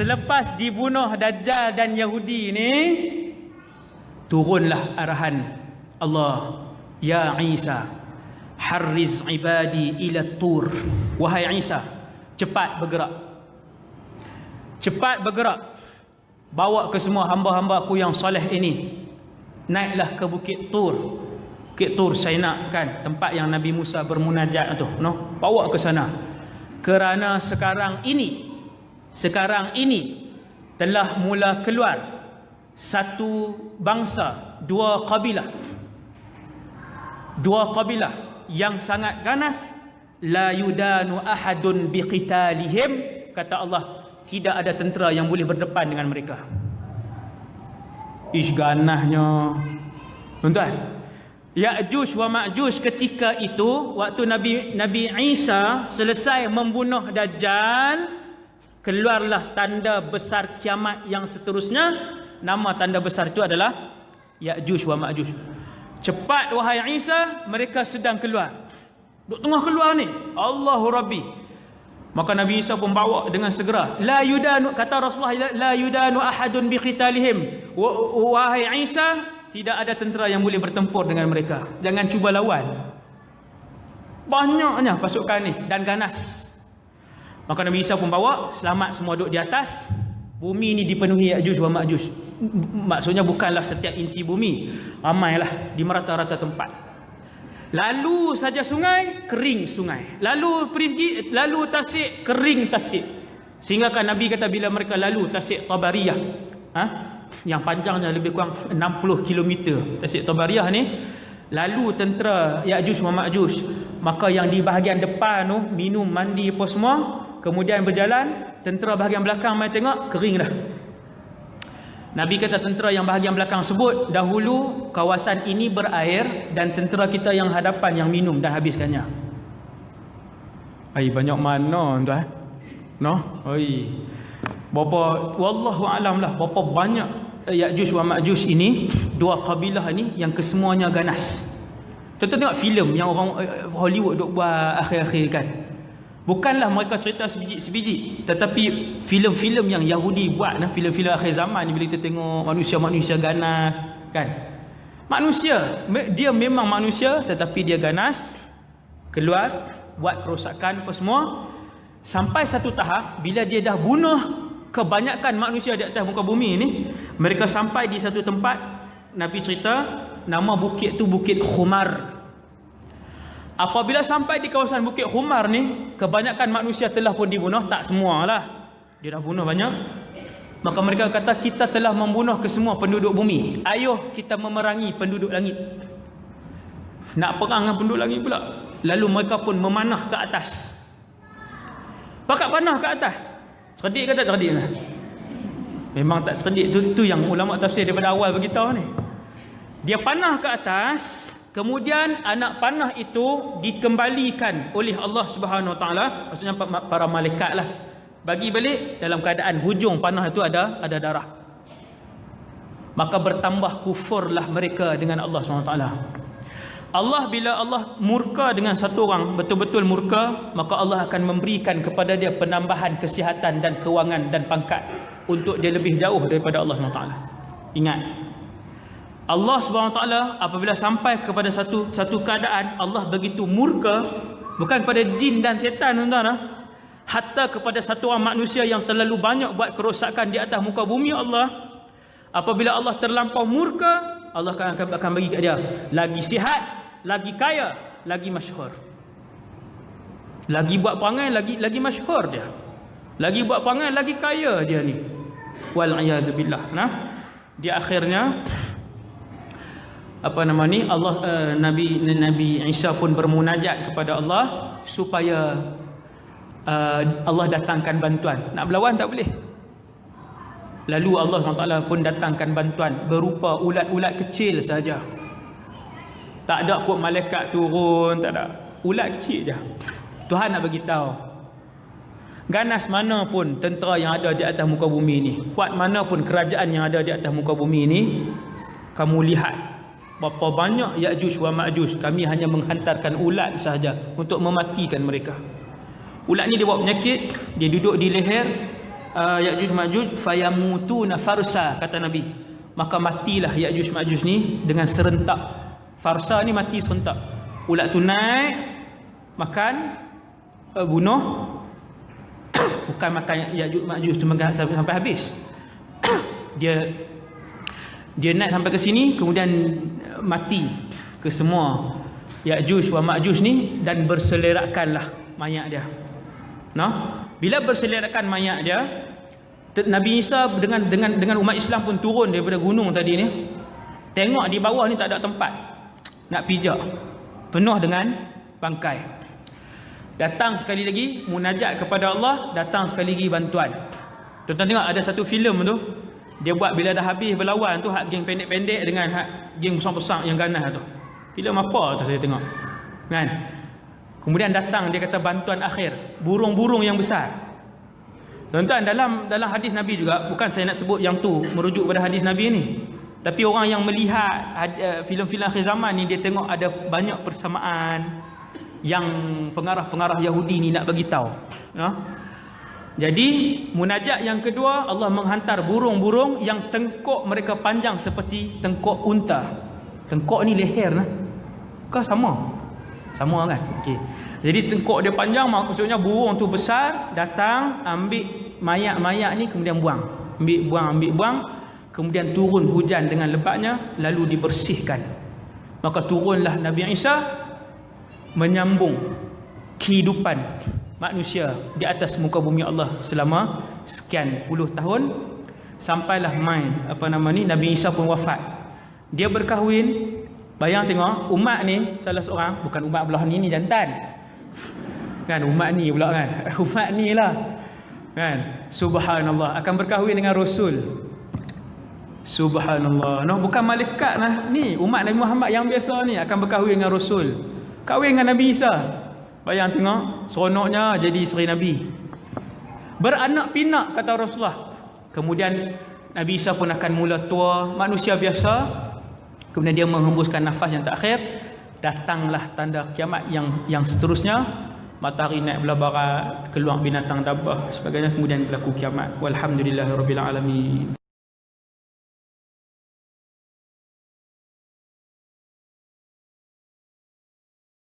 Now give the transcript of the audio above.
selepas dibunuh Dajjal dan Yahudi ni, turunlah arahan Allah, ya Isa, harriz ibadi ila tur. Wahai Isa, cepat bergerak, cepat bergerak, bawa ke semua hamba-hamba aku yang soleh ini, naiklah ke Bukit Tur. Bukit Tur Sinai kan, tempat yang Nabi Musa bermunajat tu, no? Bawa ke sana. Kerana sekarang ini telah mula keluar satu bangsa, dua kabilah yang sangat ganas, la yudanu ahadun biqitalihim, kata Allah, tidak ada tentera yang boleh berdepan dengan mereka. Ish, ganasnya tuan-tuan. Ya'juj wa Ma'juj ketika itu, waktu Nabi Isa selesai membunuh Dajjal, keluarlah tanda besar kiamat yang seterusnya. Nama tanda besar itu adalah Ya'juj wa Ma'juj. Cepat wahai Isa, mereka sedang keluar. Duk tengah keluar ni, Allahu Rabbi. Maka Nabi Isa pun bawa dengan segera. La yudanu, kata Rasulullah, la yudanu ahadun biqitalihim. Wahai Isa, tidak ada tentera yang boleh bertempur dengan mereka. Jangan cuba lawan. Banyaknya pasukan ni dan ganas. Maka Nabi Isa pun bawa, selamat semua duduk di atas. Bumi ni dipenuhi Ya'juj wa Ma'juj. Maksudnya bukanlah setiap inci bumi, ramailah di merata-rata tempat. Lalu saja sungai, kering sungai. Lalu tasik, kering tasik. Sehingga kan Nabi kata bila mereka lalu tasik Tabariyah, yang panjangnya lebih kurang 60 km, tasik Tabariyah ni, lalu tentera Ya'juj wa Ma'juj, maka yang di bahagian depan tu minum, mandi apa semua, kemudian berjalan. Tentera bahagian belakang mai tengok, kering dah. Nabi kata tentera yang bahagian belakang sebut, dahulu kawasan ini berair dan tentera kita yang hadapan yang minum dan habiskannya. Ai, banyak mana tuan? No? Oi. Berapa, wallahu alam lah, berapa banyak Ya'juj wa Ma'juj ini, dua kabilah ni yang kesemuanya ganas. Kita tengok filem yang orang Hollywood duk buat akhir-akhir kan. Bukanlah mereka cerita sebiji, tetapi filem-filem yang Yahudi buat, filem-filem akhir zaman ni, bila kita tengok manusia-manusia ganas kan. Manusia, dia memang manusia tetapi dia ganas, keluar buat kerosakan apa semua, sampai satu tahap bila dia dah bunuh kebanyakan manusia di atas muka bumi ni, mereka sampai di satu tempat, Nabi cerita nama bukit tu Bukit Khumar. Apabila sampai di kawasan Bukit Khumar ni, kebanyakan manusia telah pun dibunuh, tak semualah, dia dah bunuh banyak. Maka mereka kata, kita telah membunuh kesemua penduduk bumi, ayo kita memerangi penduduk langit. Nak perang dengan penduduk langit pula. Lalu mereka pun memanah ke atas. Pakat panah ke atas. Cerdik ke tak cerdik lah? Memang tak cerdik. Tu yang ulama tafsir daripada awal beritahu ni. Dia panah ke atas, kemudian anak panah itu dikembalikan oleh Allah Subhanahu Wa Taala, maksudnya para malaikat lah, bagi balik dalam keadaan hujung panah itu ada darah. Maka bertambah kufurlah mereka dengan Allah Subhanahu Wa Taala. Allah, bila Allah murka dengan satu orang, betul-betul murka, maka Allah akan memberikan kepada dia penambahan kesihatan dan kewangan dan pangkat untuk dia lebih jauh daripada Allah SWT. Ingat, Allah SWT apabila sampai kepada satu keadaan, Allah begitu murka, bukan pada jin dan setan, tuan-tuan, hatta kepada satu orang manusia yang terlalu banyak buat kerosakan di atas muka bumi Allah. Apabila Allah terlampau murka, Allah akan bagi kat dia lagi sihat, lagi kaya, lagi masyhur. Lagi buat perangai, lagi masyhur dia. Lagi buat perangai, lagi kaya dia ni. Wal a'yadzubillah. Nah, di akhirnya Allah, Nabi Isa pun bermunajat kepada Allah supaya Allah datangkan bantuan. Nak berlawan tak boleh. Lalu Allah SWT pun datangkan bantuan berupa ulat-ulat kecil saja. Tak ada kot malaikat turun, tak ada. Ulat kecil je. Tuhan nak bagi tahu, ganas mana pun tentera yang ada di atas muka bumi ni, kuat mana pun kerajaan yang ada di atas muka bumi ni, kamu lihat berapa banyak Ya'juj wa Ma'juj. Kami hanya menghantarkan ulat sahaja untuk mematikan mereka. Ulat ni dia bawa penyakit, dia duduk di leher, Ya'juj Ma'juj fayamutuna farsa, kata Nabi. Maka matilah Ya'juj Ma'juj ni dengan serentak. Farsa ni mati serentak. Ulat tu naik, makan, bunuh. Bukan makan Ya'juj Ma'juj tu sampai habis. Dia naik sampai ke sini, kemudian mati ke semua Ya'juj wa Ma'juj ni, dan berselerakkanlah mayat dia. Bila berselerakkan mayat dia, Nabi Isa dengan umat Islam pun turun daripada gunung tadi ni. Tengok di bawah ni tak ada tempat nak pijak, penuh dengan bangkai. Datang sekali lagi munajat kepada Allah, datang sekali lagi bantuan. Tuan-tuan tengok ada satu filem tu, dia buat bila dah habis berlawan tu, hak geng pendek-pendek dengan hak geng besar-besar yang ganas tu. Filem apa tu saya tengok, kan? Kemudian datang, dia kata bantuan akhir, burung-burung yang besar. Tuan-tuan, dalam hadis Nabi juga, bukan saya nak sebut yang tu merujuk pada hadis Nabi ni, tapi orang yang melihat filem-filem akhir zaman ni, dia tengok ada banyak persamaan yang pengarah-pengarah Yahudi ni nak bagi tahu. Jadi munajat yang kedua, Allah menghantar burung-burung yang tengkok mereka panjang seperti tengkok unta. Tengkok ni leher nah. Kau sama kan? Okey. Jadi tengkok dia panjang, maksudnya burung tu besar, datang ambil mayat-mayat ni kemudian buang. Ambil buang, kemudian turun hujan dengan lebatnya, lalu dibersihkan. Maka turunlah Nabi Isa menyambung kehidupan manusia di atas muka bumi Allah selama sekian puluh tahun, sampailah Nabi Isa pun wafat. Dia berkahwin. Bayang tengok, umat ni salah seorang, bukan umat belah ni jantan. Kan umat ni pula kan. Umat ni lah. Kan? Subhanallah, akan berkahwin dengan Rasul. Subhanallah. Bukan malaikat lah. Ni umat Nabi Muhammad yang biasa ni akan berkahwin dengan Rasul. Kahwin dengan Nabi Isa. Bayang tengok, seronoknya jadi isteri Nabi. Beranak pinak kata Rasulullah. Kemudian Nabi Isa pun akan mula tua, manusia biasa. Kemudian dia menghembuskan nafas yang terakhir. Datanglah tanda kiamat yang seterusnya. Matahari naik belah barat, keluar binatang dabah sebagainya, kemudian berlaku kiamat. Walhamdulillahirabbil alamin.